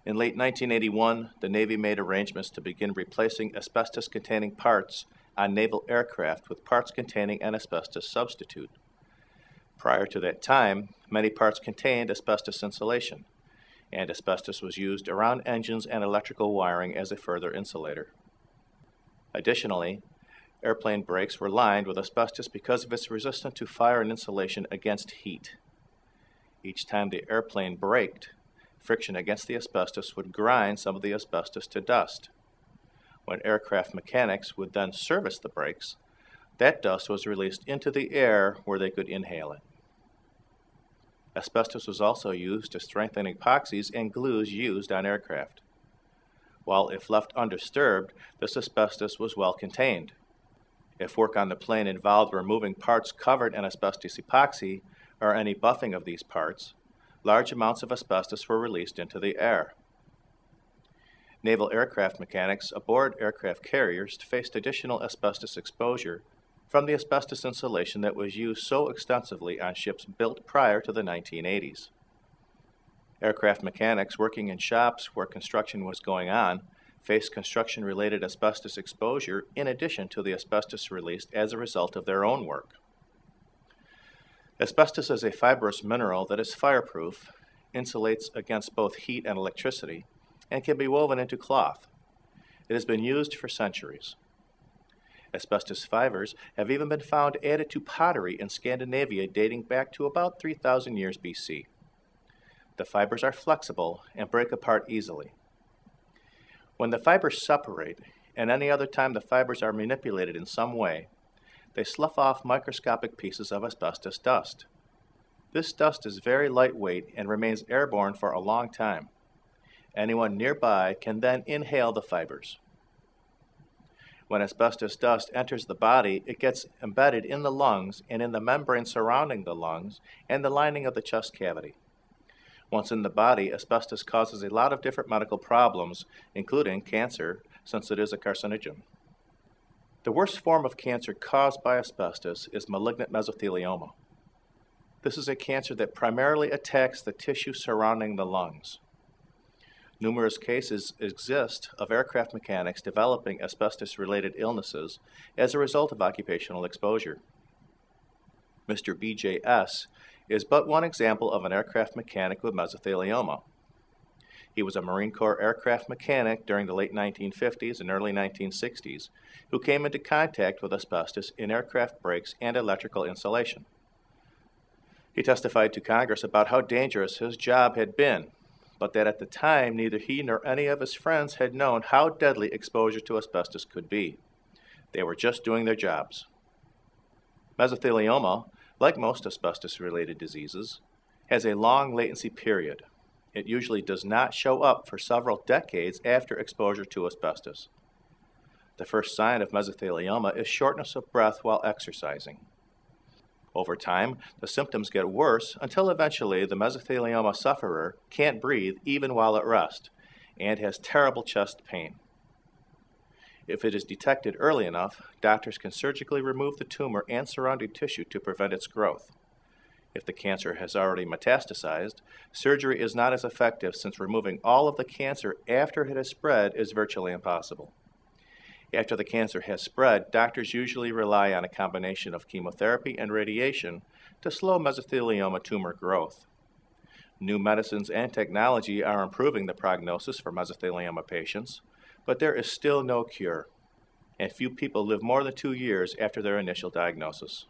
In late 1981, the Navy made arrangements to begin replacing asbestos-containing parts on naval aircraft with parts containing an asbestos substitute. Prior to that time, many parts contained asbestos insulation, and asbestos was used around engines and electrical wiring as a further insulator. Additionally, airplane brakes were lined with asbestos because of its resistance to fire and insulation against heat. Each time the airplane braked, friction against the asbestos would grind some of the asbestos to dust. When aircraft mechanics would then service the brakes, that dust was released into the air where they could inhale it. Asbestos was also used to strengthen epoxies and glues used on aircraft. While if left undisturbed, this asbestos was well contained. If work on the plane involved removing parts covered in asbestos epoxy or any buffing of these parts, large amounts of asbestos were released into the air. Naval aircraft mechanics aboard aircraft carriers faced additional asbestos exposure from the asbestos insulation that was used so extensively on ships built prior to the 1980s. Aircraft mechanics working in shops where construction was going on faced construction-related asbestos exposure in addition to the asbestos released as a result of their own work. Asbestos is a fibrous mineral that is fireproof, insulates against both heat and electricity, and can be woven into cloth. It has been used for centuries. Asbestos fibers have even been found added to pottery in Scandinavia dating back to about 3,000 years BC. The fibers are flexible and break apart easily. When the fibers separate, and any other time the fibers are manipulated in some way, they slough off microscopic pieces of asbestos dust. This dust is very lightweight and remains airborne for a long time. Anyone nearby can then inhale the fibers. When asbestos dust enters the body, it gets embedded in the lungs and in the membrane surrounding the lungs and the lining of the chest cavity. Once in the body, asbestos causes a lot of different medical problems, including cancer, since it is a carcinogen. The worst form of cancer caused by asbestos is malignant mesothelioma. This is a cancer that primarily attacks the tissue surrounding the lungs. Numerous cases exist of aircraft mechanics developing asbestos-related illnesses as a result of occupational exposure. Mr. BJS is but one example of an aircraft mechanic with mesothelioma. He was a Marine Corps aircraft mechanic during the late 1950s and early 1960s who came into contact with asbestos in aircraft brakes and electrical insulation. He testified to Congress about how dangerous his job had been, but that at the time neither he nor any of his friends had known how deadly exposure to asbestos could be. They were just doing their jobs. Mesothelioma, like most asbestos-related diseases, has a long latency period. It usually does not show up for several decades after exposure to asbestos. The first sign of mesothelioma is shortness of breath while exercising. Over time, the symptoms get worse until eventually the mesothelioma sufferer can't breathe even while at rest and has terrible chest pain. If it is detected early enough, doctors can surgically remove the tumor and surrounding tissue to prevent its growth. If the cancer has already metastasized, surgery is not as effective since removing all of the cancer after it has spread is virtually impossible. After the cancer has spread, doctors usually rely on a combination of chemotherapy and radiation to slow mesothelioma tumor growth. New medicines and technology are improving the prognosis for mesothelioma patients, but there is still no cure, and few people live more than 2 years after their initial diagnosis.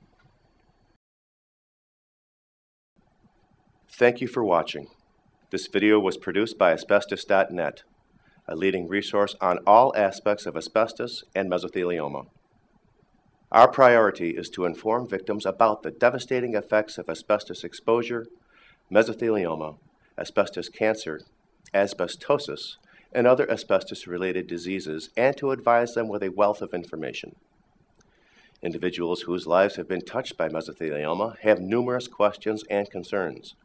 Thank you for watching. This video was produced by Asbestos.Net, a leading resource on all aspects of asbestos and mesothelioma. Our priority is to inform victims about the devastating effects of asbestos exposure, mesothelioma, asbestos cancer, asbestosis, and other asbestos-related diseases, and to advise them with a wealth of information. Individuals whose lives have been touched by mesothelioma have numerous questions and concerns.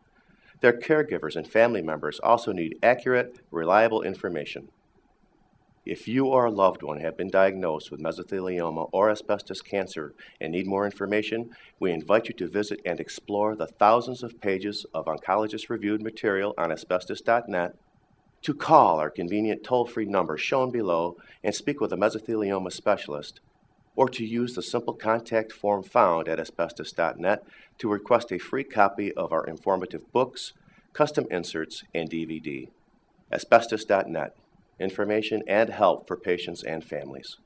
Their caregivers and family members also need accurate, reliable information. If you or a loved one have been diagnosed with mesothelioma or asbestos cancer and need more information, we invite you to visit and explore the thousands of pages of oncologist-reviewed material on Asbestos.net, to call our convenient toll-free number shown below and speak with a mesothelioma specialist, or to use the simple contact form found at Asbestos.net to request a free copy of our informative books, custom inserts, and DVD. Asbestos.net, information and help for patients and families.